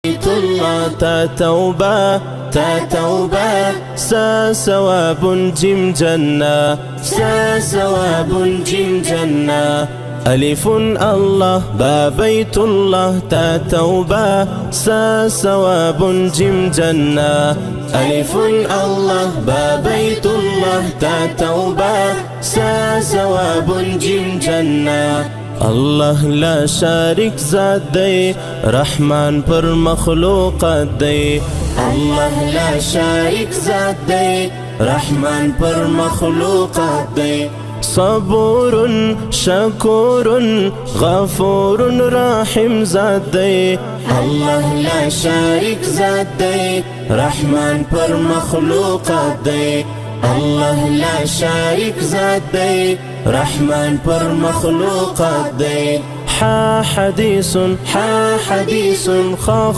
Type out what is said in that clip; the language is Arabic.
بيت الله تا توبة سا ثواب جيم جنة سا ثواب جيم جنة ألف الله با بيت الله تا توبة سا ثواب جيم جنة ألف الله با بيت الله تا توبة سا ثواب جيم جنة الله لا شارك ذات دی رحمان پر مخلوقات دی الله لا شارك ذات دی رحمان پر مخلوقات دی صبور شكور غفور رحيم ذات دی الله لا شارك ذات دی رحمان پر مخلوقات دی الله لا شارك ذات دی رحمان پر مخلوقات دی حديث خا